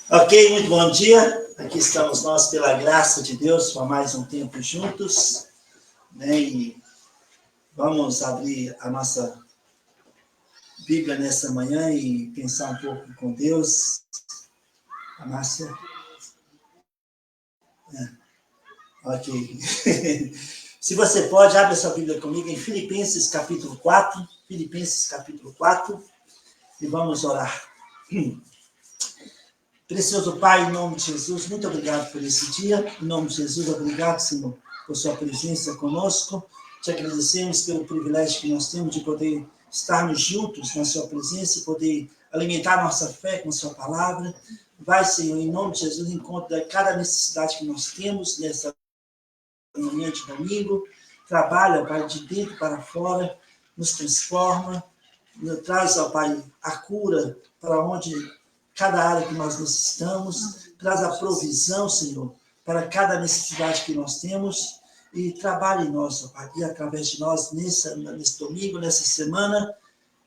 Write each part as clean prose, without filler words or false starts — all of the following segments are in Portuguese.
Ok, muito bom dia. Aqui estamos nós, pela graça de Deus, por mais um tempo juntos, né? E vamos abrir a nossa Bíblia nessa manhã e pensar um pouco com Deus. A Márcia? Ok. Se você pode, abre a sua Bíblia comigo em Filipenses capítulo 4. Filipenses capítulo 4. E vamos orar. Precioso Pai, em nome de Jesus, muito obrigado por esse dia. Em nome de Jesus, obrigado, Senhor, por sua presença conosco. Te agradecemos pelo privilégio que nós temos de poder estarmos juntos na sua presença e poder alimentar nossa fé com a sua palavra. Vai, Senhor, em nome de Jesus, encontra cada necessidade que nós temos nessa manhã de domingo. Trabalha, Pai, de dentro para fora, nos transforma, traz, ó Pai, a cura para onde cada área que nós necessitamos, traz a provisão, Senhor, para cada necessidade que nós temos, e trabalhe em nós, ó Pai, e através de nós, nesse domingo, nessa semana.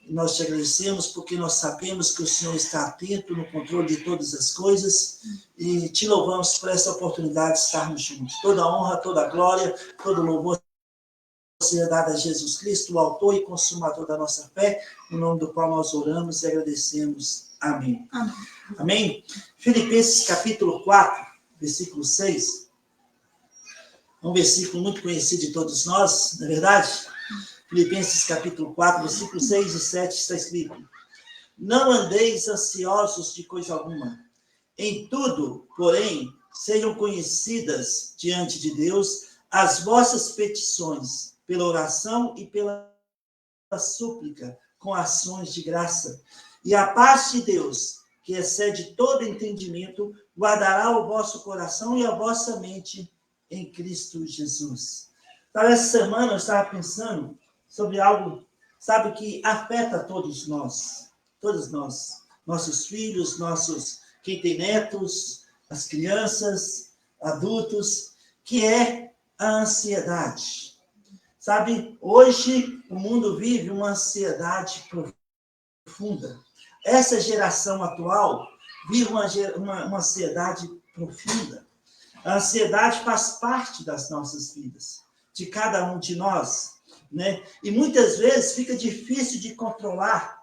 Nós te agradecemos porque nós sabemos que o Senhor está atento no controle de todas as coisas, e te louvamos por essa oportunidade de estarmos juntos. Toda honra, toda glória, todo louvor seja dado a Jesus Cristo, o autor e consumador da nossa fé, no nome do qual nós oramos e agradecemos. Amém. Amém. Amém? Filipenses capítulo 4, versículo 6. Um versículo muito conhecido de todos nós, não é verdade? Filipenses capítulo 4, versículo 6 e 7 está escrito: Não andeis ansiosos de coisa alguma. Em tudo, porém, sejam conhecidas diante de Deus as vossas petições, pela oração e pela súplica, com ações de graça. E a paz de Deus, que excede todo entendimento, guardará o vosso coração e a vossa mente em Cristo Jesus. Então, essa semana eu estava pensando sobre algo, sabe, que afeta todos nós, nossos filhos, quem tem netos, as crianças, adultos, que é a ansiedade. Sabe, hoje o mundo vive uma ansiedade profunda. Essa geração atual vive uma ansiedade profunda. A ansiedade faz parte das nossas vidas, de cada um de nós, né? E muitas vezes fica difícil de controlar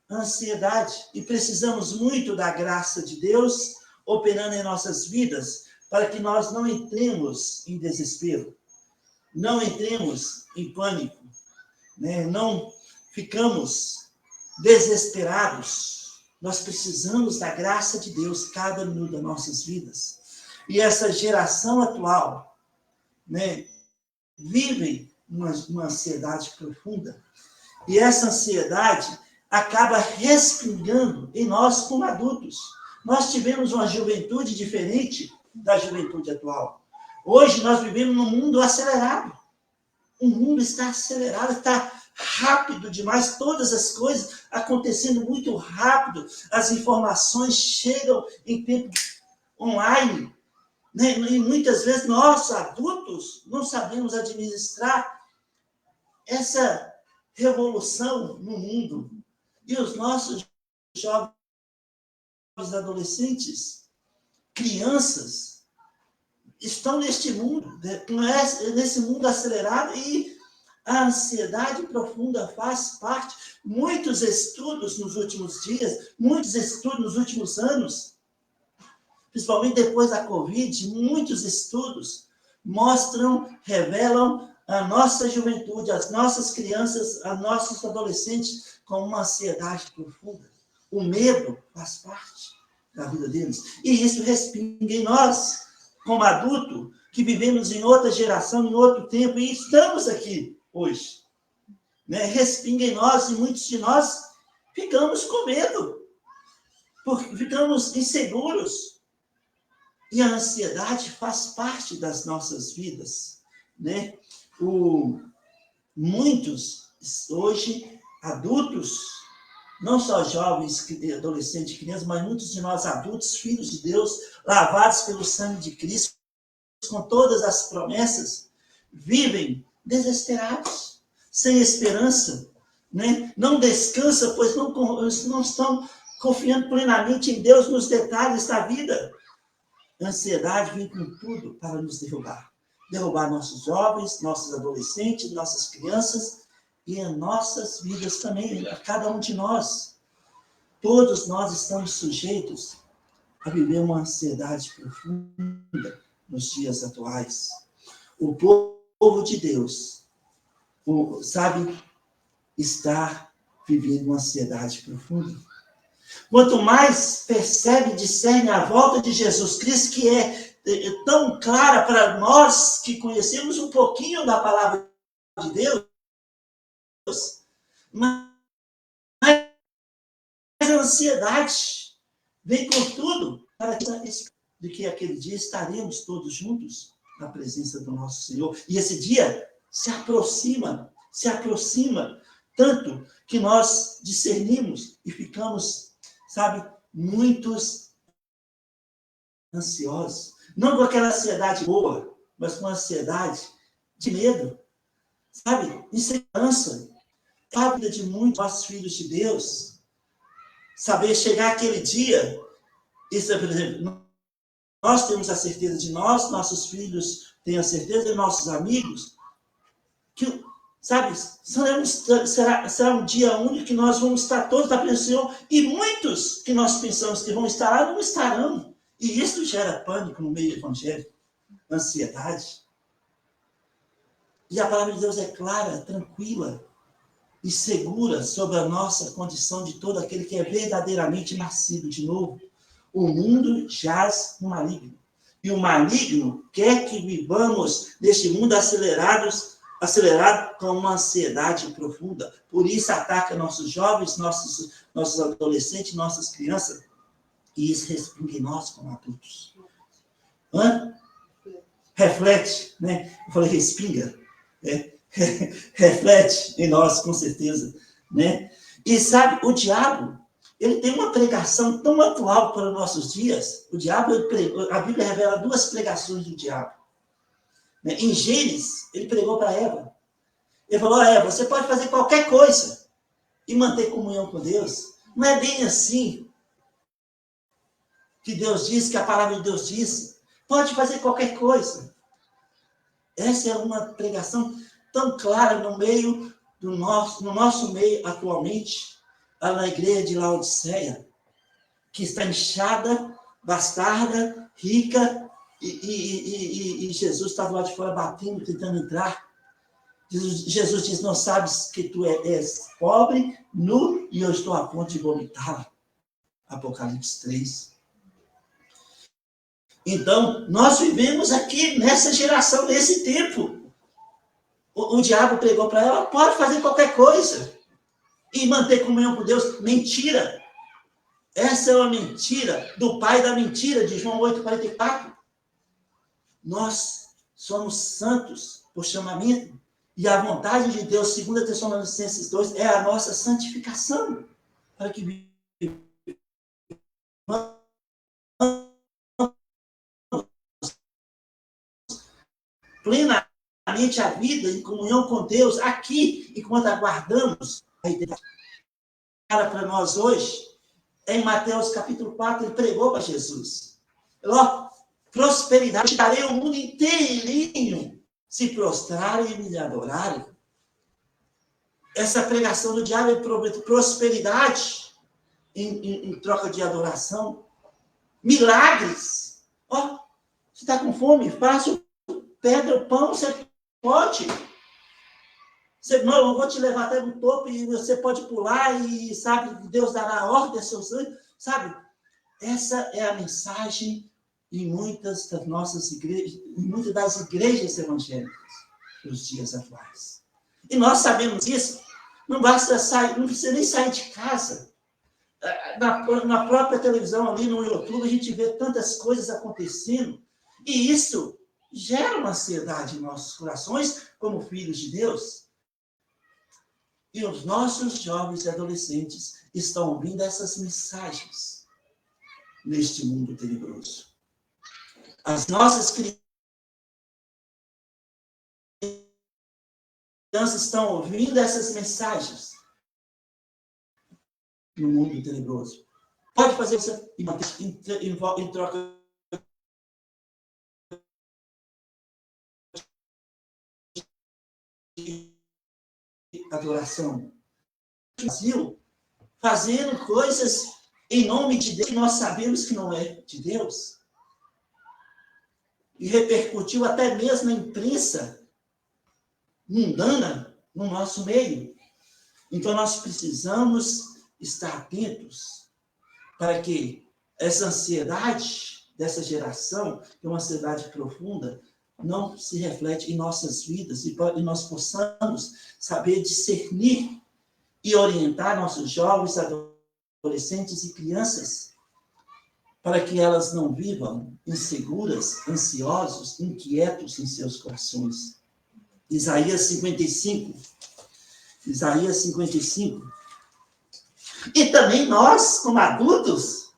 a ansiedade, e precisamos muito da graça de Deus operando em nossas vidas, para que nós não entremos em desespero, não entremos em pânico, né? Não ficamos desesperados. Nós precisamos da graça de Deus cada minuto das nossas vidas. E essa geração atual, né, vive uma ansiedade profunda. E essa ansiedade acaba respingando em nós como adultos. Nós tivemos uma juventude diferente da juventude atual. Hoje nós vivemos num mundo acelerado. O mundo está acelerado, está rápido demais, todas as coisas acontecendo muito rápido, as informações chegam em tempo online, né? E muitas vezes nós, adultos, não sabemos administrar essa revolução no mundo. E os nossos jovens adolescentes, crianças, estão neste mundo acelerado, e a ansiedade profunda faz parte. Muitos estudos nos últimos dias, muitos estudos nos últimos anos, principalmente depois da Covid, muitos estudos revelam a nossa juventude, as nossas crianças, as nossos adolescentes com uma ansiedade profunda. O medo faz parte da vida deles. E isso respinga em nós, como adulto, que vivemos em outra geração, em outro tempo, e estamos aqui hoje, né? Respinga em nós, e muitos de nós ficamos com medo, porque ficamos inseguros. E a ansiedade faz parte das nossas vidas, né? Muitos, hoje, adultos, não só jovens, adolescentes, crianças, mas muitos de nós adultos, filhos de Deus, lavados pelo sangue de Cristo, com todas as promessas, vivem desesperados, sem esperança, né? Não descansam, pois não estão confiando plenamente em Deus nos detalhes da vida. A ansiedade vem com tudo para nos derrubar. Derrubar nossos jovens, nossos adolescentes, nossas crianças e em nossas vidas também, a cada um de nós. Todos nós estamos sujeitos a viver uma ansiedade profunda nos dias atuais. O povo de Deus, sabe, está vivendo uma ansiedade profunda. Quanto mais percebe e discerne a volta de Jesus Cristo, que é tão clara para nós que conhecemos um pouquinho da palavra de Deus, mas a ansiedade vem com tudo para de que aquele dia estaremos todos juntos na presença do nosso Senhor. E esse dia se aproxima, tanto que nós discernimos e ficamos, sabe, muitos ansiosos. Não com aquela ansiedade boa, mas com ansiedade de medo, sabe, insegurança. A vida de muitos nossos filhos de Deus, saber chegar aquele dia, isso é, por exemplo, nós temos a certeza de nós, nossos filhos têm a certeza de nossos amigos, que, sabe, será um dia único que nós vamos estar todos na presença do Senhor, e muitos que nós pensamos que vão estar lá, não estarão. E isso gera pânico no meio evangélico, ansiedade. E a palavra de Deus é clara, tranquila e segura sobre a nossa condição de todo aquele que é verdadeiramente nascido de novo. O mundo jaz no maligno. E o maligno quer que vivamos neste mundo acelerado com uma ansiedade profunda. Por isso ataca nossos jovens, nossos adolescentes, nossas crianças. E isso respinga em nós como adultos. Reflete, né? Eu falei respinga. Reflete em nós, com certeza. Né? E sabe, o diabo, ele tem uma pregação tão atual para os nossos dias. O diabo, a Bíblia revela 2 pregações do diabo. Né? Em Gênesis, ele pregou para Eva. Ele falou, Eva, você pode fazer qualquer coisa e manter comunhão com Deus. Não é bem assim que Deus disse, que a palavra de Deus disse. Pode fazer qualquer coisa. Essa é uma pregação tão clara no nosso meio atualmente, na igreja de Laodiceia, que está inchada, bastarda, rica, e Jesus está do lado de fora batendo, tentando entrar. Jesus diz, não sabes que tu és pobre, nu, e eu estou a ponto de vomitá-la. Apocalipse 3. Então, nós vivemos aqui nessa geração, nesse tempo. O diabo pregou para ela, pode fazer qualquer coisa e manter comunhão com Deus. Mentira. Essa é uma mentira do pai da mentira, de João 8,44. Nós somos santos por chamamento e a vontade de Deus, 2 Tessalonicenses 2, é a nossa santificação. Para que plenamente a vida em comunhão com Deus aqui, enquanto aguardamos a eternidade. Para nós hoje, em Mateus capítulo 4, ele pregou para Jesus. Ó, prosperidade, te darei o mundo inteirinho se prostrarem e me adorarem. Essa pregação do diabo é prosperidade em troca de adoração. Milagres. Ó, você está com fome? Faça pedra, o pão, você pode. Não, eu vou te levar até no topo e você pode pular e, sabe, Deus dará a ordem aos seus anjos. Sabe, essa é a mensagem em muitas das nossas igrejas, em muitas das igrejas evangélicas dos dias atuais. E nós sabemos isso. Não basta sair, não precisa nem sair de casa. Na própria televisão, ali no YouTube, a gente vê tantas coisas acontecendo. E isso gera uma ansiedade em nossos corações, como filhos de Deus. E os nossos jovens e adolescentes estão ouvindo essas mensagens neste mundo tenebroso. As nossas crianças estão ouvindo essas mensagens no mundo tenebroso. Pode fazer isso em troca de adoração. Brasil, fazendo coisas em nome de Deus que nós sabemos que não é de Deus. E repercutiu até mesmo na imprensa mundana no nosso meio. Então, nós precisamos estar atentos para que essa ansiedade dessa geração, que é uma ansiedade profunda, não se reflete em nossas vidas e nós possamos saber discernir e orientar nossos jovens, adolescentes e crianças para que elas não vivam inseguras, ansiosos, inquietos em seus corações. Isaías 55. Isaías 55. E também nós, como adultos,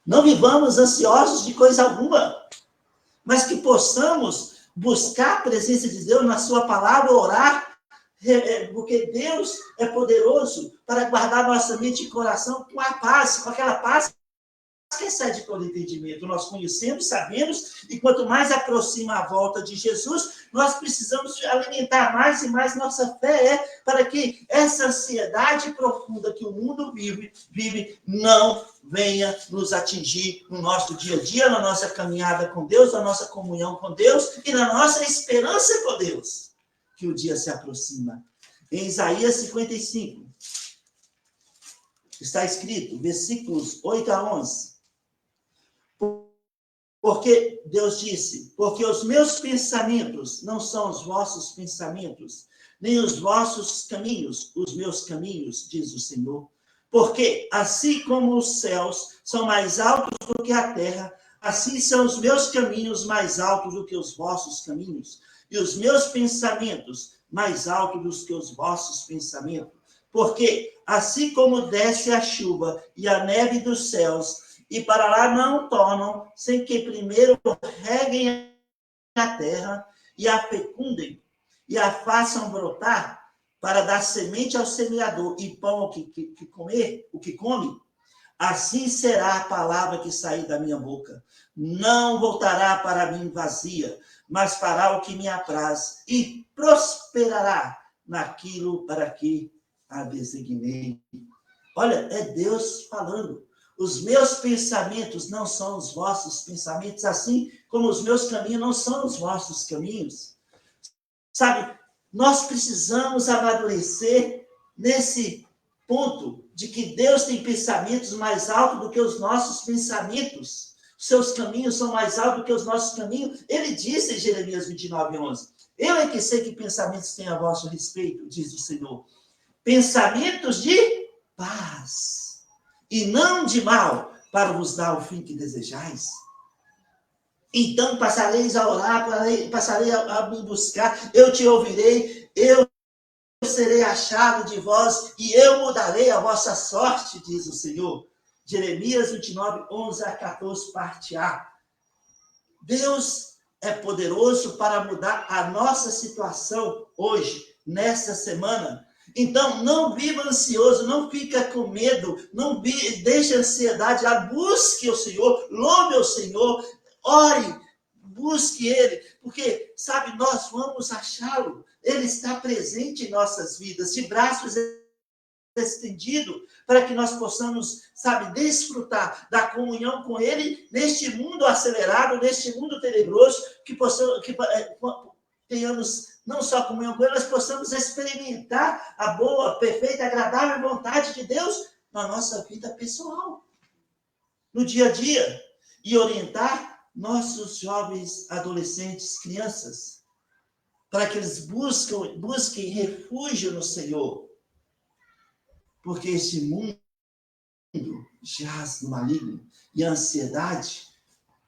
não vivamos ansiosos de coisa alguma, mas que possamos buscar a presença de Deus na sua palavra, orar, porque Deus é poderoso para guardar nossa mente e coração com a paz, com aquela paz que excede todo entendimento. Nós conhecemos, sabemos, e quanto mais aproxima a volta de Jesus, nós precisamos alimentar mais e mais nossa fé, para que essa ansiedade profunda que o mundo vive não venha nos atingir no nosso dia a dia, na nossa caminhada com Deus, na nossa comunhão com Deus e na nossa esperança com Deus, que o dia se aproxima. Em Isaías 55, está escrito, versículos 8 a 11. Porque Deus disse, porque os meus pensamentos não são os vossos pensamentos, nem os vossos caminhos, os meus caminhos, diz o Senhor. Porque assim como os céus são mais altos do que a terra, assim são os meus caminhos mais altos do que os vossos caminhos, e os meus pensamentos mais altos do que os vossos pensamentos. Porque assim como desce a chuva e a neve dos céus, e para lá não tornam, sem que primeiro reguem a terra e a fecundem, e a façam brotar, para dar semente ao semeador e pão ao que come, assim será a palavra que sair da minha boca. Não voltará para mim vazia, mas fará o que me apraz, e prosperará naquilo para que a designei. Olha, é Deus falando. Os meus pensamentos não são os vossos pensamentos, assim como os meus caminhos não são os vossos caminhos. Sabe, nós precisamos amadurecer nesse ponto de que Deus tem pensamentos mais altos do que os nossos pensamentos. Seus caminhos são mais altos do que os nossos caminhos. Ele disse em Jeremias 29, 11, eu é que sei que pensamentos têm a vosso respeito, diz o Senhor. Pensamentos de paz e não de mal, para vos dar o fim que desejais. Então passareis a orar, passarei a me buscar, eu te ouvirei, eu serei achado de vós, e eu mudarei a vossa sorte, diz o Senhor. Jeremias 29, 11 a 14, parte A. Deus é poderoso para mudar a nossa situação hoje, nesta semana. Então, não viva ansioso, não fica com medo, não deixe a ansiedade, busque o Senhor, louve o Senhor, ore, busque Ele, porque, sabe, nós vamos achá-lo, Ele está presente em nossas vidas, de braços estendidos, para que nós possamos, sabe, desfrutar da comunhão com Ele, neste mundo acelerado, neste mundo tenebroso, que tenhamos não só comunhão com Ele, mas possamos experimentar a boa, perfeita, agradável vontade de Deus na nossa vida pessoal, no dia a dia, e orientar nossos jovens, adolescentes, crianças, para que eles busquem refúgio no Senhor, porque este mundo jaz no maligno, e a ansiedade,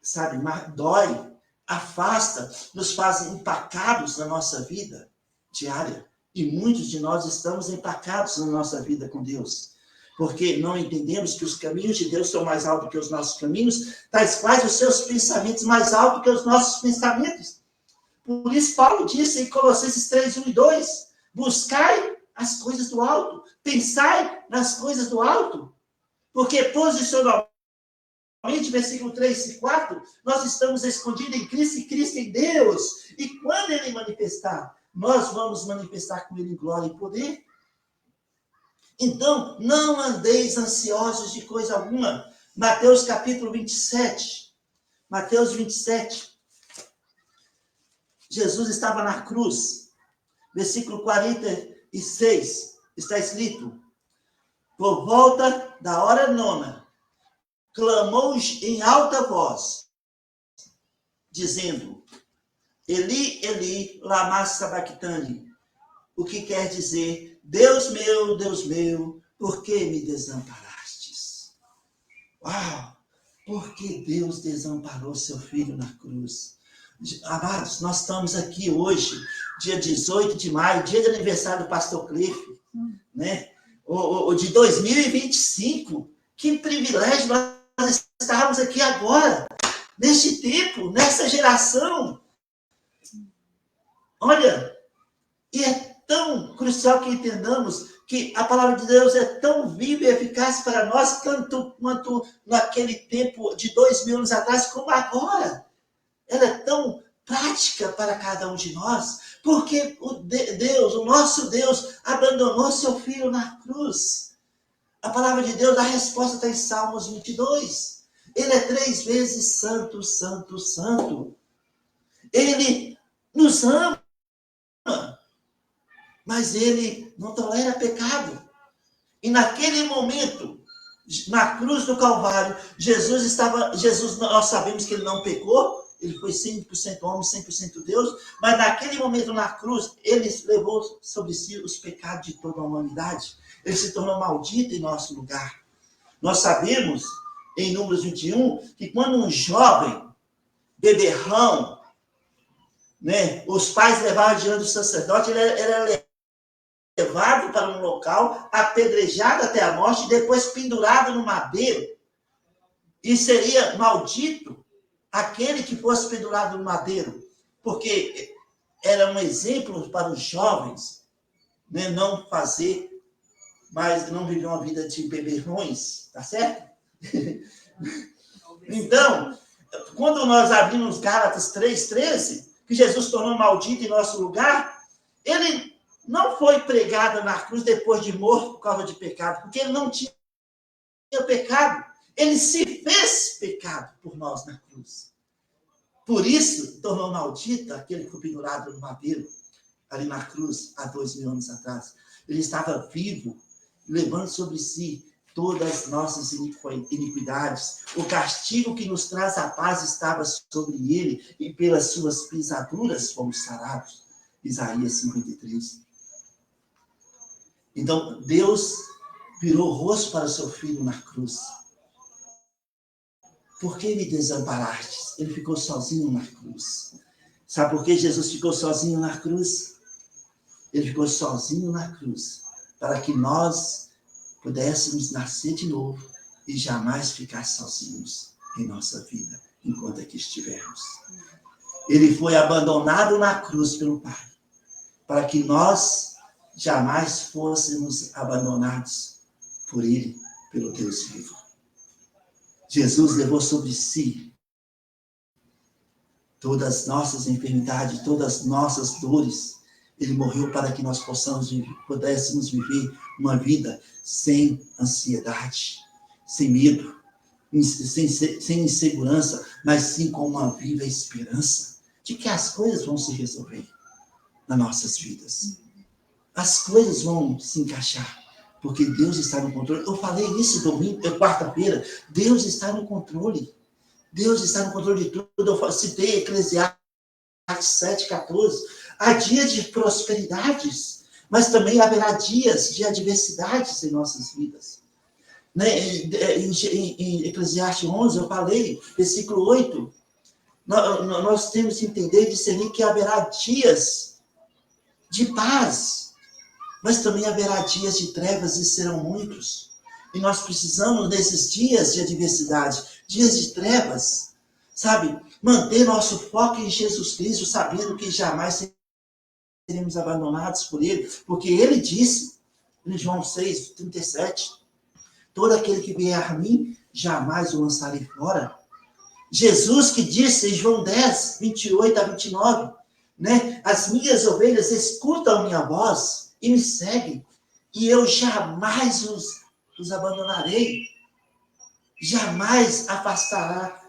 sabe, dói, afasta, nos faz empacados na nossa vida diária. E muitos de nós estamos empacados na nossa vida com Deus, porque não entendemos que os caminhos de Deus são mais altos que os nossos caminhos, tais quais os seus pensamentos mais altos que os nossos pensamentos. Por isso Paulo disse em Colossenses 3, 1 e 2, buscai as coisas do alto, pensai nas coisas do alto. Porque posicionalmente, versículo 3 e 4, nós estamos escondidos em Cristo e Cristo em Deus. E quando Ele manifestar, nós vamos manifestar com Ele em glória e poder. Então, não andeis ansiosos de coisa alguma. Mateus capítulo 27. Mateus 27. Jesus estava na cruz. Versículo 46. Está escrito: por volta da hora nona, clamou em alta voz, dizendo: Eli, Eli, lama sabachthani. O que quer dizer: Deus meu, por que me desamparastes? Uau! Por que Deus desamparou seu filho na cruz? Amados, nós estamos aqui hoje, dia 18 de maio, dia de aniversário do pastor Cliff, né? O de 2025. Que privilégio nós estarmos aqui agora, neste tempo, nessa geração. Olha, e é tão crucial que entendamos que a palavra de Deus é tão viva e eficaz para nós, tanto quanto naquele tempo de 2000 anos atrás, como agora. Ela é tão prática para cada um de nós, porque o nosso Deus, abandonou seu filho na cruz. A palavra de Deus, a resposta está em Salmos 22. Ele é 3 vezes santo, santo, santo. Ele nos ama, mas ele não tolera pecado. E naquele momento, na cruz do Calvário, Jesus, nós sabemos que ele não pecou, ele foi 100% homem, 100% Deus, mas naquele momento na cruz, ele levou sobre si os pecados de toda a humanidade. Ele se tornou maldito em nosso lugar. Nós sabemos, em Números 21, que quando um jovem, beberrão, né, os pais levavam diante do sacerdote, ele era levado para um local, apedrejado até a morte, e depois pendurado no madeiro. E seria maldito aquele que fosse pendurado no madeiro, porque era um exemplo para os jovens, né, não fazer, mas não viver uma vida de beberrões, tá certo? Então, quando nós abrimos Gálatas 3,13, que Jesus tornou maldito em nosso lugar, ele não foi pregado na cruz depois de morto por causa de pecado, porque ele não tinha pecado. Ele se fez pecado por nós na cruz. Por isso, tornou maldito aquele que foi pendurado no madeiro, ali na cruz, há 2000 anos atrás. Ele estava vivo, levando sobre si todas as nossas iniquidades. O castigo que nos traz a paz estava sobre ele, e pelas suas pisaduras fomos sarados. Isaías 53. Então, Deus virou o rosto para o seu filho na cruz. Por que me desamparastes? Ele ficou sozinho na cruz. Sabe por que Jesus ficou sozinho na cruz? Ele ficou sozinho na cruz para que nós pudéssemos nascer de novo e jamais ficar sozinhos em nossa vida, enquanto aqui estivermos. Ele foi abandonado na cruz pelo Pai, para que nós jamais fôssemos abandonados por Ele, pelo Deus vivo. Jesus levou sobre si todas as nossas enfermidades, todas as nossas dores. Ele morreu para que nós pudéssemos viver uma vida sem ansiedade, sem medo, sem insegurança, mas sim com uma viva esperança de que as coisas vão se resolver nas nossas vidas. As coisas vão se encaixar, porque Deus está no controle. Eu falei isso domingo, quarta-feira. Deus está no controle. Deus está no controle de tudo. Eu citei Eclesiastes 7,14. Há dias de prosperidades, mas também haverá dias de adversidades em nossas vidas. Em Eclesiastes 11, eu falei, versículo 8, nós temos que entender e discernir que haverá dias de paz, mas também haverá dias de trevas e serão muitos. E nós precisamos, nesses dias de adversidade, dias de trevas, sabe, manter nosso foco em Jesus Cristo, sabendo que jamais seremos abandonados por Ele, porque Ele disse, em João 6:37, todo aquele que vier a mim, jamais o lançarei fora. Jesus que disse em João 10, 28 a 29, né? As minhas ovelhas escutam a minha voz e me seguem, e eu jamais os abandonarei, jamais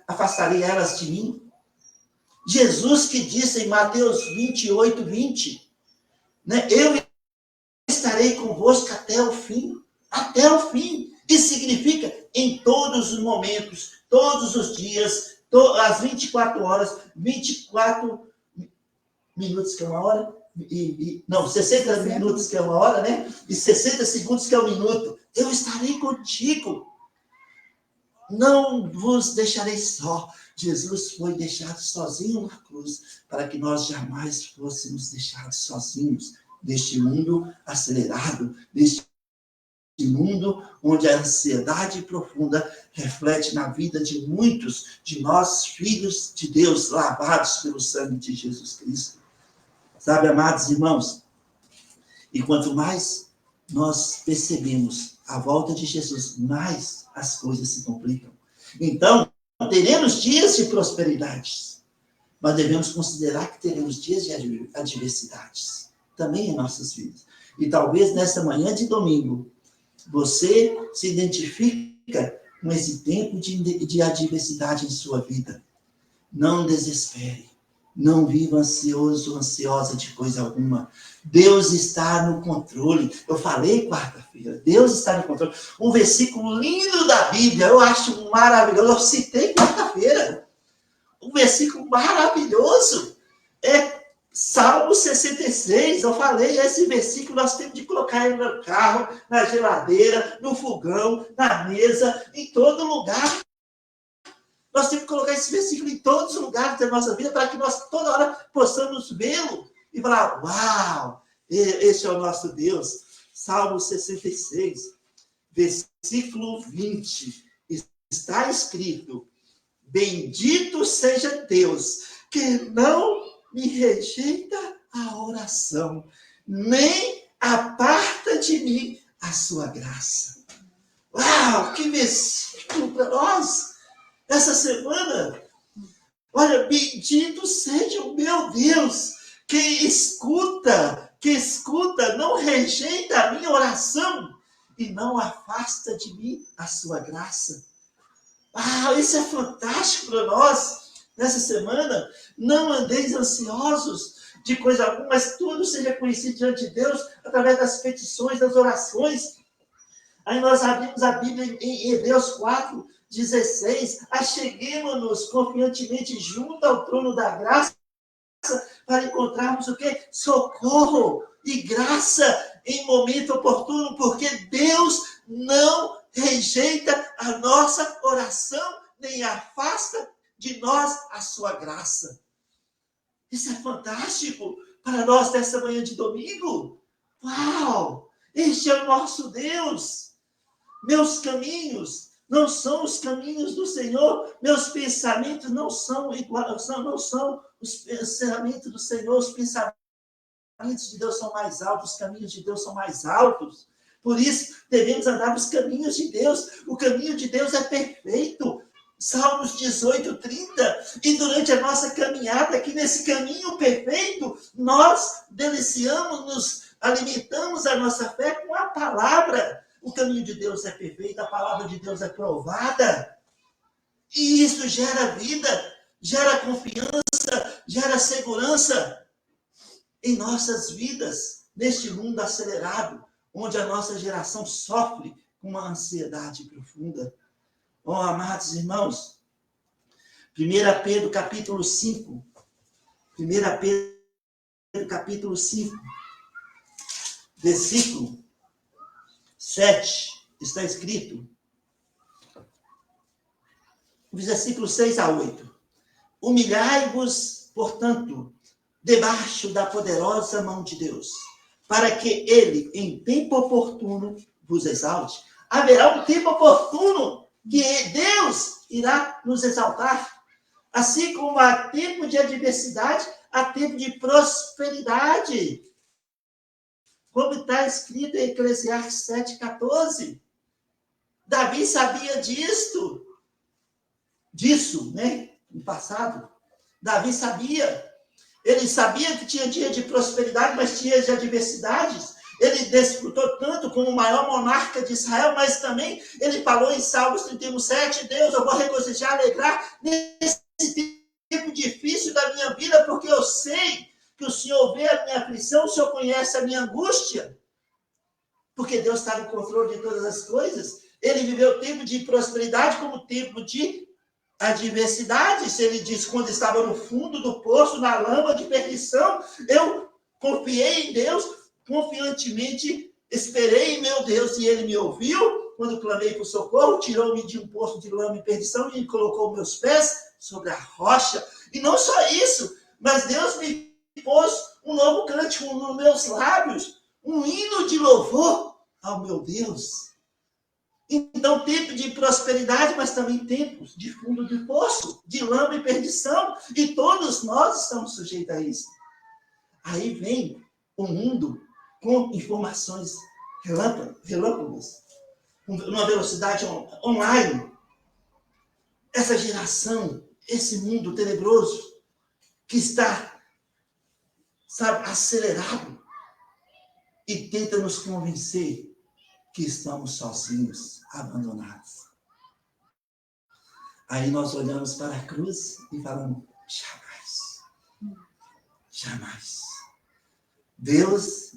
afastarei elas de mim. Jesus que disse em Mateus 28, 20, né? Eu estarei convosco até o fim. Até o fim. Isso significa em todos os momentos, todos os dias, as 24 horas, 24 minutos que é uma hora, não, 60 minutos que é uma hora, né? E 60 segundos que é um minuto. Eu estarei contigo. Não vos deixarei só. Jesus foi deixado sozinho na cruz, para que nós jamais fôssemos deixados sozinhos neste mundo acelerado, neste mundo onde a ansiedade profunda reflete na vida de muitos de nós, filhos de Deus, lavados pelo sangue de Jesus Cristo. Sabe, amados irmãos, e quanto mais nós percebemos a volta de Jesus, mais as coisas se complicam. Então, teremos dias de prosperidades, mas devemos considerar que teremos dias de adversidades, também em nossas vidas. E talvez nessa manhã de domingo, você se identifica com esse tempo de adversidade em sua vida. Não desespere. Não viva ansioso, ansiosa de coisa alguma. Deus está no controle. Eu falei quarta-feira, Deus está no controle. Um versículo lindo da Bíblia, eu acho maravilhoso. Eu citei quarta-feira. Um versículo maravilhoso. É Salmo 66. Eu falei, esse versículo nós temos de colocar ele no carro, na geladeira, no fogão, na mesa, em todo lugar. Nós temos que colocar esse versículo em todos os lugares da nossa vida para que nós toda hora possamos vê-lo e falar, uau, esse é o nosso Deus. Salmo 66, versículo 20, está escrito, bendito seja Deus, que não me rejeita a oração, nem aparta de mim a sua graça. Uau, que versículo para nós! Essa semana, olha, bendito seja o meu Deus, que escuta, não rejeita a minha oração e não afasta de mim a sua graça. Isso é fantástico para nós. Nessa semana, não andeis ansiosos de coisa alguma, mas tudo seja conhecido diante de Deus através das petições, das orações. Aí nós abrimos a Bíblia em Hebreus 4, 16, acheguemos-nos confiantemente junto ao trono da graça para encontrarmos o quê? Socorro e graça em momento oportuno, porque Deus não rejeita a nossa oração, nem afasta de nós a sua graça. Isso é fantástico para nós nessa manhã de domingo. Uau! Este é o nosso Deus. Meus caminhos não são os caminhos do Senhor, meus pensamentos não são iguais, não são os pensamentos do Senhor, os pensamentos de Deus são mais altos, os caminhos de Deus são mais altos. Por isso, devemos andar nos caminhos de Deus. O caminho de Deus é perfeito. Salmos 18, 30. E durante a nossa caminhada aqui nesse caminho perfeito, nós deliciamos, nos alimentamos a nossa fé com a palavra. O caminho de Deus é perfeito, a palavra de Deus é provada. E isso gera vida, gera confiança, gera segurança em nossas vidas, neste mundo acelerado, onde a nossa geração sofre com uma ansiedade profunda. Oh, amados irmãos, 1 Pedro capítulo 5, 1 Pedro capítulo 5, versículo 7, está escrito, versículo 6 a 8. Humilhai-vos, portanto, debaixo da poderosa mão de Deus, para que ele, em tempo oportuno, vos exalte. Haverá um tempo oportuno que Deus irá nos exaltar. Assim como há tempo de adversidade, há tempo de prosperidade. Como está escrito em Eclesiastes 7,14. Davi sabia disso, né? No passado. Davi sabia. Ele sabia que tinha dia de prosperidade, mas tinha de adversidades. Ele desfrutou tanto como o maior monarca de Israel, mas também ele falou em Salmos 31:7, Deus, eu vou regozijar, alegrar nesse tempo difícil da minha vida, porque eu sei que o Senhor vê a minha aflição, o Senhor conhece a minha angústia, porque Deus está no controle de todas as coisas. Ele viveu tempo de prosperidade como tempo de adversidades. Ele diz, quando estava no fundo do poço, na lama de perdição, eu confiei em Deus, confiantemente esperei em meu Deus, e ele me ouviu, quando clamei por socorro, tirou-me de um poço de lama e perdição, e colocou meus pés sobre a rocha. E não só isso, mas Deus me pôs um novo cântico nos meus lábios, um hino de louvor ao meu Deus. Então, tempo de prosperidade, mas também tempos de fundo de poço, de lama e perdição, e todos nós estamos sujeitos a isso. Aí vem o mundo com informações relâmpagos, numa velocidade online. Essa geração, esse mundo tenebroso, que está, acelerado, e tenta nos convencer que estamos sozinhos, abandonados. Aí nós olhamos para a cruz e falamos, jamais. Deus,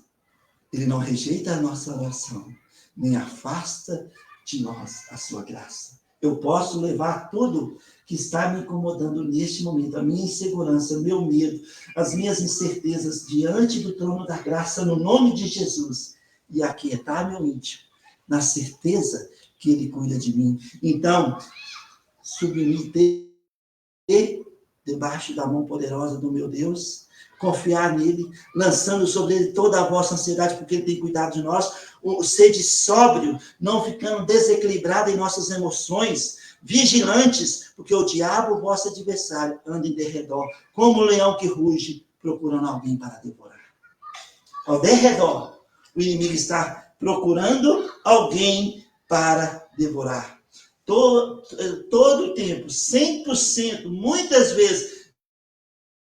ele não rejeita a nossa oração, nem afasta de nós a sua graça. Eu posso levar tudo que está me incomodando neste momento, a minha insegurança, o meu medo, as minhas incertezas diante do trono da graça, no nome de Jesus, e aquietar meu íntimo, na certeza que ele cuida de mim. Então, submeter debaixo da mão poderosa do meu Deus, confiar nele, lançando sobre ele toda a vossa ansiedade, porque ele tem cuidado de nós, o sede sóbrio, não ficando desequilibrado em nossas emoções, vigilantes, porque o diabo, vosso adversário, anda em derredor, como o leão que ruge, procurando alguém para devorar. Ao derredor, o inimigo está procurando alguém para devorar. Todo o tempo, 100%, muitas vezes,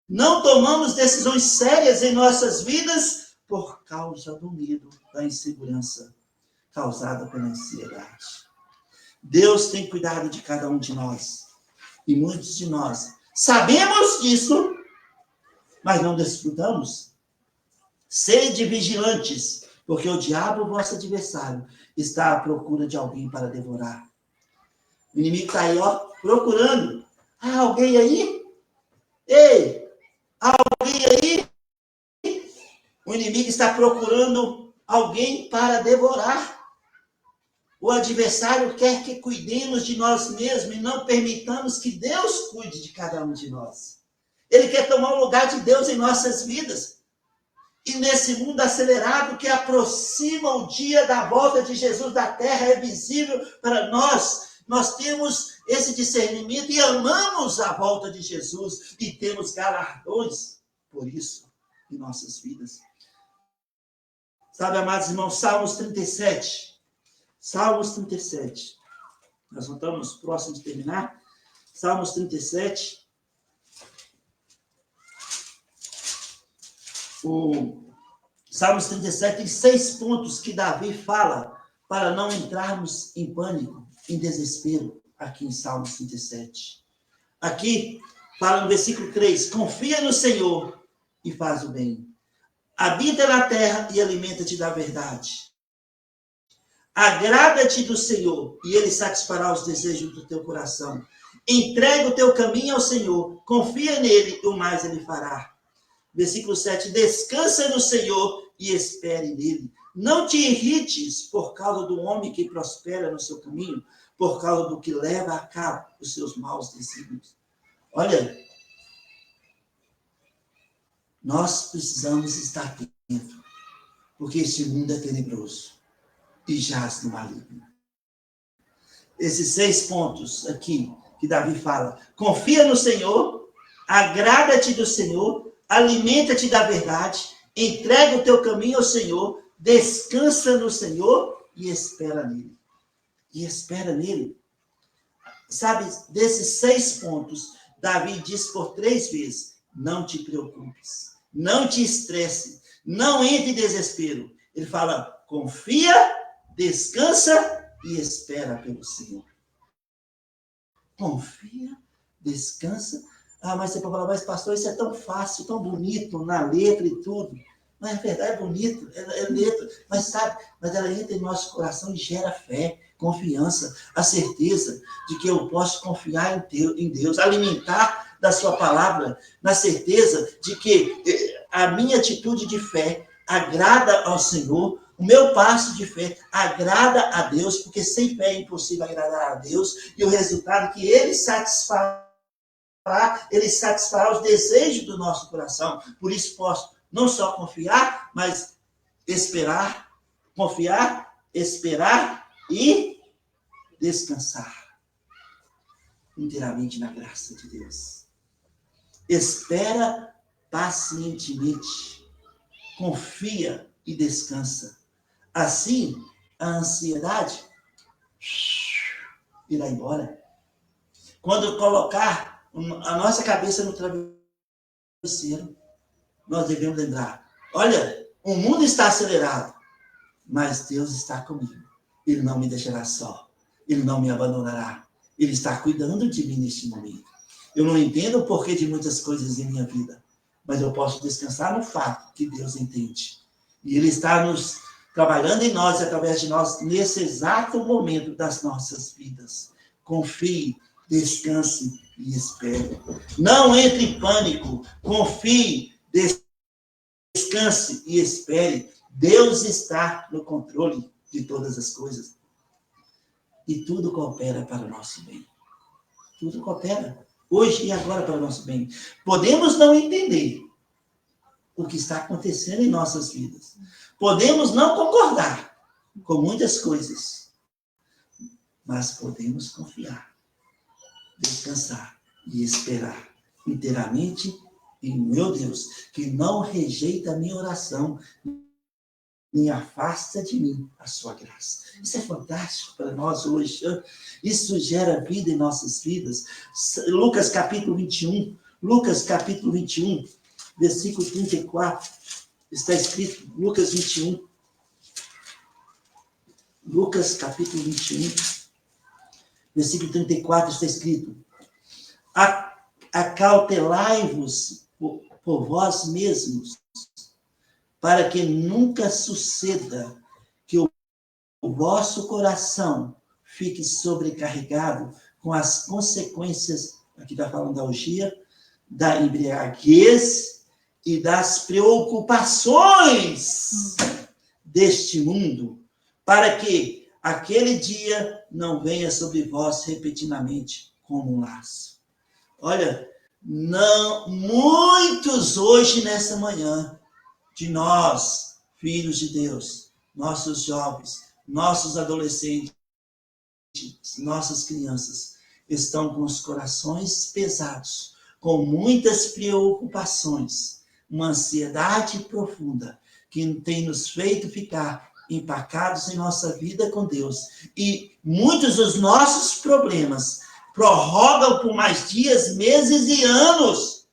não tomamos decisões sérias em nossas vidas por causa do medo, da insegurança causada pela ansiedade. Deus tem cuidado de cada um de nós. E muitos de nós sabemos disso, mas não desfrutamos. Sede vigilantes, porque o diabo, vosso adversário, está à procura de alguém para devorar. O inimigo está aí, procurando. Alguém aí? Ei, alguém aí? O inimigo está procurando alguém para devorar. O adversário quer que cuidemos de nós mesmos e não permitamos que Deus cuide de cada um de nós. Ele quer tomar o lugar de Deus em nossas vidas. E nesse mundo acelerado que aproxima o dia da volta de Jesus da terra, é visível para nós. Nós temos esse discernimento e amamos a volta de Jesus e temos galardões por isso em nossas vidas. Sabe, amados irmãos, Salmos 37. Salmos 37. Nós não estamos próximos de terminar. Salmos 37. O Salmos 37 tem 6 pontos que Davi fala para não entrarmos em pânico, em desespero, aqui em Salmos 37. Aqui fala no versículo 3, confia no Senhor e faz o bem. Habita na terra e alimenta-te da verdade. Agrada-te do Senhor e ele satisfará os desejos do teu coração. Entrega o teu caminho ao Senhor, confia nele e o mais ele fará. Versículo 7, descansa no Senhor e espere nele. Não te irrites por causa do homem que prospera no seu caminho, por causa do que leva a cabo os seus maus desígnios. Olha, nós precisamos estar atentos, porque este mundo é tenebroso e jaz no maligno. Esses 6 pontos aqui que Davi fala, confia no Senhor, agrada-te do Senhor, alimenta-te da verdade, entrega o teu caminho ao Senhor, descansa no Senhor e espera nele. e espera nele. Sabe, desses 6 pontos, Davi diz por 3 vezes, não te preocupes, não te estresse, não entre em desespero. Ele fala, confia, descansa e espera pelo Senhor. Confia, descansa. Mas você pode falar, mas pastor, isso é tão fácil, tão bonito, na letra e tudo. Mas é verdade, é bonito, é letra. Mas sabe, mas ela entra em nosso coração e gera fé, confiança, a certeza de que eu posso confiar em Deus, alimentar da sua palavra, na certeza de que a minha atitude de fé agrada ao Senhor, o meu passo de fé agrada a Deus, porque sem fé é impossível agradar a Deus, e o resultado é que Ele satisfará os desejos do nosso coração. Por isso posso não só confiar, mas esperar, confiar, esperar e descansar inteiramente na graça de Deus. Espera pacientemente, confia e descansa. Assim, a ansiedade irá embora. Quando colocar a nossa cabeça no travesseiro, nós devemos lembrar, olha, o mundo está acelerado, mas Deus está comigo. Ele não me deixará só. Ele não me abandonará. Ele está cuidando de mim neste momento. Eu não entendo o porquê de muitas coisas em minha vida, mas eu posso descansar no fato que Deus entende. E Ele está nos trabalhando em nós e através de nós nesse exato momento das nossas vidas. Confie, descanse e espere. Não entre em pânico. Confie, descanse e espere. Deus está no controle de todas as coisas. E tudo coopera para o nosso bem. Tudo coopera. Hoje e agora para o nosso bem. Podemos não entender o que está acontecendo em nossas vidas. Podemos não concordar com muitas coisas. Mas podemos confiar, descansar e esperar inteiramente em meu Deus, que não rejeita a minha oração, nem afasta de mim a sua graça. Isso é fantástico para nós hoje. Isso gera vida em nossas vidas. Lucas capítulo 21, versículo 34, está escrito, Lucas capítulo 21, versículo 34, está escrito, acautelai-vos por vós mesmos, para que nunca suceda que o vosso coração fique sobrecarregado com as consequências, aqui está falando da orgia, da embriaguez e das preocupações deste mundo, para que aquele dia não venha sobre vós repetidamente como um laço. Olha, não, muitos hoje nessa manhã, de nós, filhos de Deus, nossos jovens, nossos adolescentes, nossas crianças, estão com os corações pesados, com muitas preocupações, uma ansiedade profunda, que tem nos feito ficar empacados em nossa vida com Deus. E muitos dos nossos problemas prorrogam por mais dias, meses e anos,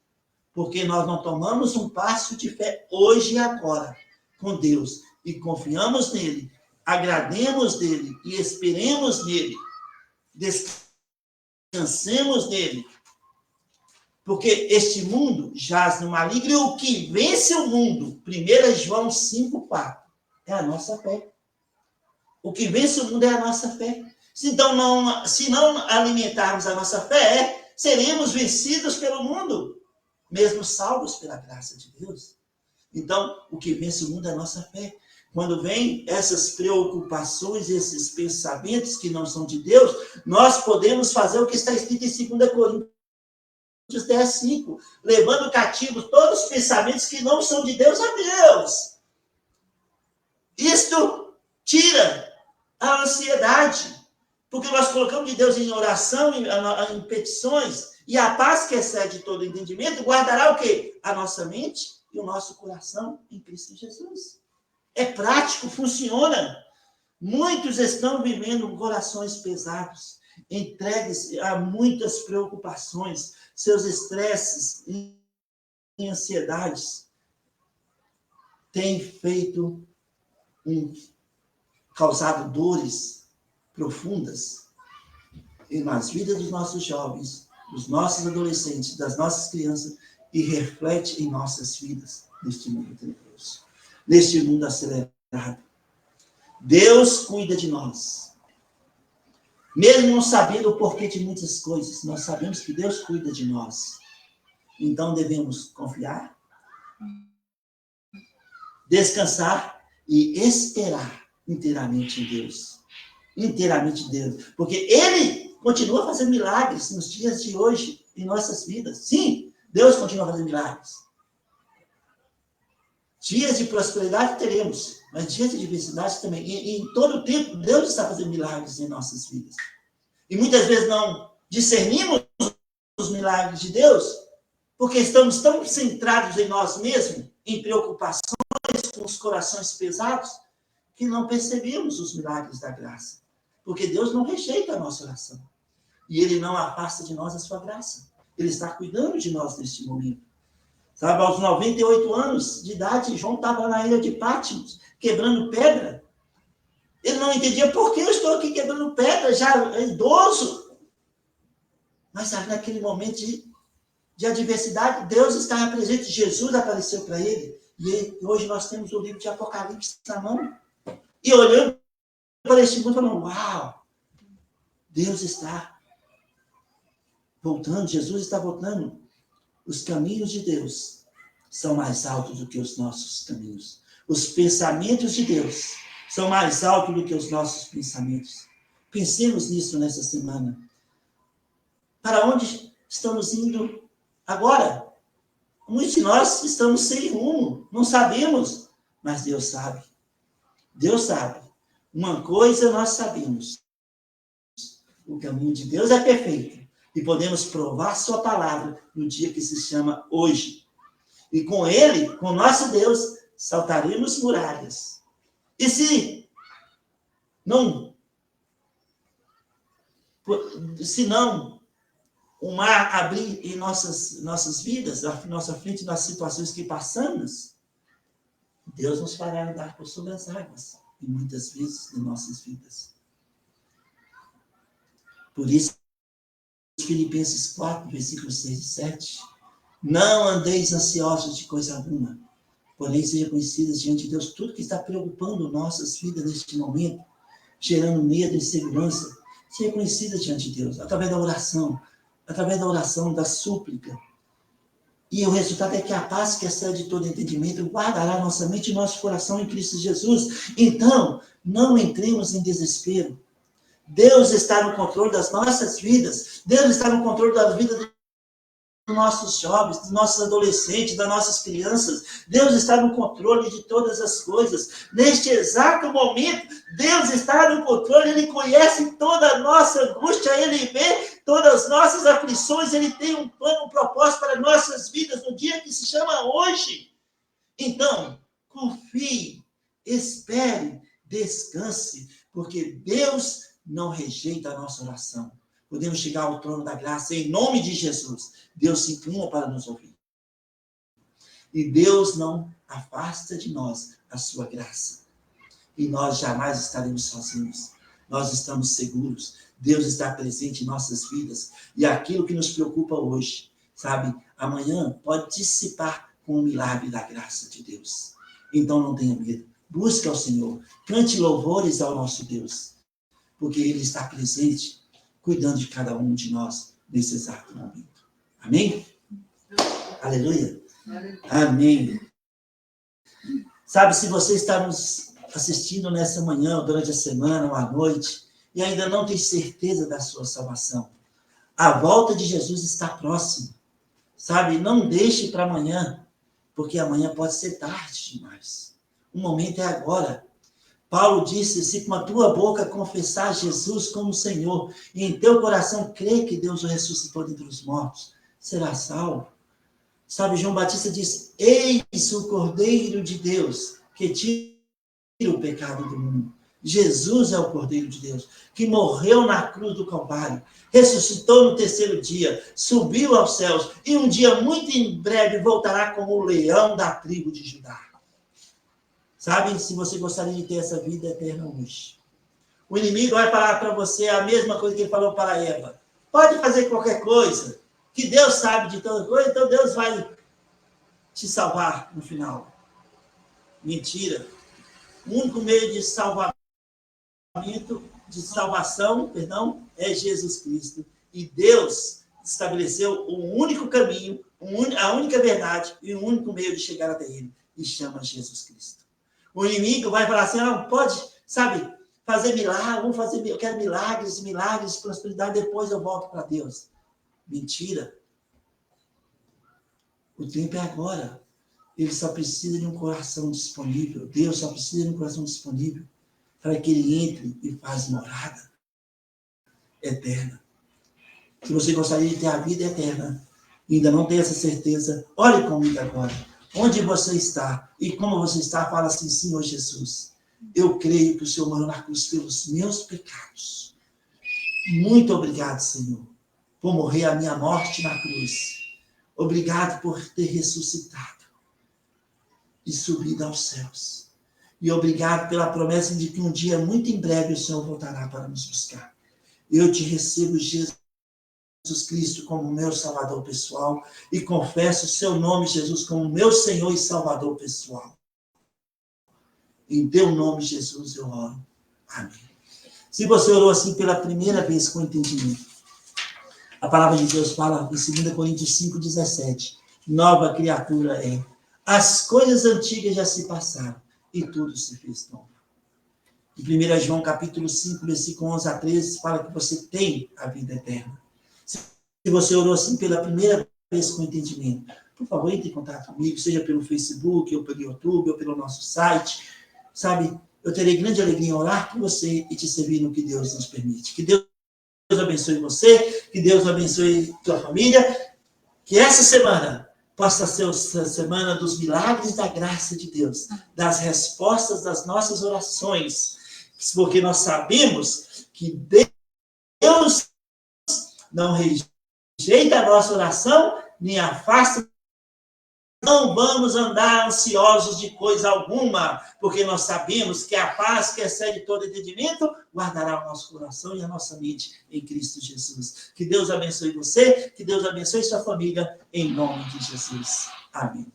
porque nós não tomamos um passo de fé hoje e agora com Deus e confiamos nele, agrademos nele e esperemos nele, descansemos nele, porque este mundo jaz no maligno e o que vence o mundo, 1 João 5,4, é a nossa fé. O que vence o mundo é a nossa fé. Se não alimentarmos a nossa fé, seremos vencidos pelo mundo, mesmo salvos pela graça de Deus. Então, o que vence o mundo é a nossa fé. Quando vem essas preocupações, esses pensamentos que não são de Deus, nós podemos fazer o que está escrito em 2 Coríntios 10:5, levando cativos todos os pensamentos que não são de Deus a Deus. Isto tira a ansiedade, porque nós colocamos de Deus em oração, em petições, e a paz que excede todo entendimento guardará o quê? A nossa mente e o nosso coração em Cristo Jesus. É prático, funciona. Muitos estão vivendo com corações pesados, entregues a muitas preocupações, seus estresses e ansiedades têm causado dores profundas nas vidas dos nossos jovens, dos nossos adolescentes, das nossas crianças, e reflete em nossas vidas neste mundo tenebroso, neste mundo acelerado. Deus cuida de nós. Mesmo não sabendo o porquê de muitas coisas, nós sabemos que Deus cuida de nós. Então devemos confiar, descansar e esperar inteiramente em Deus. Inteiramente em Deus. Porque Ele continua fazendo milagres nos dias de hoje, em nossas vidas. Sim, Deus continua fazendo milagres. Dias de prosperidade teremos, mas dias de diversidade também. E em todo o tempo, Deus está fazendo milagres em nossas vidas. E muitas vezes não discernimos os milagres de Deus, porque estamos tão centrados em nós mesmos, em preocupações com os corações pesados, que não percebemos os milagres da graça. Porque Deus não rejeita a nossa oração. E Ele não afasta de nós a sua graça. Ele está cuidando de nós neste momento. Sabe, aos 98 anos de idade, João estava na ilha de Patmos, quebrando pedra. Ele não entendia por que eu estou aqui quebrando pedra, já idoso. Mas sabe, naquele momento de adversidade, Deus estava presente, Jesus apareceu para ele. E hoje nós temos o livro de Apocalipse na mão. E olhando para este mundo, falando, uau, Deus está voltando, Jesus está voltando. Os caminhos de Deus são mais altos do que os nossos caminhos. Os pensamentos de Deus são mais altos do que os nossos pensamentos. Pensemos nisso nessa semana. Para onde estamos indo agora? Muitos de nós estamos sem rumo, não sabemos, mas Deus sabe. Deus sabe. Uma coisa nós sabemos. O caminho de Deus é perfeito. E podemos provar sua palavra no dia que se chama hoje. E com Ele, com nosso Deus, saltaremos muralhas. E se não o mar abrir em nossas vidas, na nossa frente, nas situações que passamos, Deus nos fará andar por sobre as águas, e muitas vezes em nossas vidas. Por isso, Filipenses 4, versículos 6 e 7. Não andeis ansiosos de coisa alguma, porém seja conhecidas diante de Deus tudo que está preocupando nossas vidas neste momento, gerando medo e insegurança, seja conhecida diante de Deus, através da oração, da súplica. E o resultado é que a paz que excede todo entendimento guardará nossa mente e nosso coração em Cristo Jesus. Então, não entremos em desespero. Deus está no controle das nossas vidas. Deus está no controle da vida dos nossos jovens, dos nossos adolescentes, das nossas crianças. Deus está no controle de todas as coisas. Neste exato momento, Deus está no controle. Ele conhece toda a nossa angústia. Ele vê todas as nossas aflições. Ele tem um plano, um propósito para nossas vidas no dia que se chama hoje. Então, confie, espere, descanse, porque Deus não rejeita a nossa oração. Podemos chegar ao trono da graça em nome de Jesus. Deus se inclina para nos ouvir. E Deus não afasta de nós a sua graça. E nós jamais estaremos sozinhos. Nós estamos seguros. Deus está presente em nossas vidas. E aquilo que nos preocupa hoje, sabe, amanhã pode dissipar com o milagre da graça de Deus. Então não tenha medo. Busque ao Senhor. Cante louvores ao nosso Deus. Porque Ele está presente, cuidando de cada um de nós nesse exato momento. Amém? Aleluia. Amém. Sabe, se você está nos assistindo nessa manhã, ou durante a semana, ou à noite, e ainda não tem certeza da sua salvação, a volta de Jesus está próxima. Sabe, não deixe para amanhã, porque amanhã pode ser tarde demais. O momento é agora. Paulo disse, se com a tua boca confessar Jesus como Senhor, e em teu coração crer que Deus o ressuscitou dentre os mortos, será salvo. Sabe, João Batista diz, eis o Cordeiro de Deus, que tira o pecado do mundo. Jesus é o Cordeiro de Deus, que morreu na cruz do Calvário, ressuscitou no terceiro dia, subiu aos céus, e um dia muito em breve voltará como o leão da tribo de Judá. Sabe, se você gostaria de ter essa vida eterna hoje, o inimigo vai falar para você a mesma coisa que ele falou para Eva. Pode fazer qualquer coisa, que Deus sabe de toda coisa, então Deus vai te salvar no final. Mentira. O único meio de salvação, é Jesus Cristo. E Deus estabeleceu o único caminho, a única verdade e o único meio de chegar até Ele. E chama Jesus Cristo. O inimigo vai falar assim, não pode, sabe, fazer milagre, eu quero milagres, prosperidade, depois eu volto para Deus. Mentira. O tempo é agora. Ele só precisa de um coração disponível. Deus só precisa de um coração disponível para que ele entre e faça morada eterna. Se você gostaria de ter a vida eterna e ainda não tem essa certeza, olhe comigo agora. Onde você está e como você está, fala assim, Senhor Jesus, eu creio que o Senhor morreu na cruz pelos meus pecados. Muito obrigado, Senhor, por morrer a minha morte na cruz. Obrigado por ter ressuscitado e subido aos céus. E obrigado pela promessa de que um dia, muito em breve, o Senhor voltará para nos buscar. Eu te recebo, Jesus Cristo, como meu Salvador pessoal e confesso o seu nome, Jesus, como meu Senhor e Salvador pessoal. Em teu nome, Jesus, eu oro. Amém. Se você orou assim pela primeira vez com entendimento, a palavra de Deus fala em 2 Coríntios 5,17. Nova criatura é. As coisas antigas já se passaram e tudo se fez novo. Em 1 João capítulo 5, versículo 11 a 13, fala que você tem a vida eterna. Se você orou assim pela primeira vez com entendimento, por favor, entre em contato comigo, seja pelo Facebook, ou pelo YouTube, ou pelo nosso site. Sabe, eu terei grande alegria em orar por você e te servir no que Deus nos permite. Que Deus abençoe você, que Deus abençoe tua família, que essa semana possa ser a semana dos milagres da graça de Deus, das respostas das nossas orações, porque nós sabemos que Deus não rejeita a nossa oração, nem afasta. Não vamos andar ansiosos de coisa alguma, porque nós sabemos que a paz que excede todo entendimento guardará o nosso coração e a nossa mente em Cristo Jesus. Que Deus abençoe você, que Deus abençoe sua família, em nome de Jesus. Amém.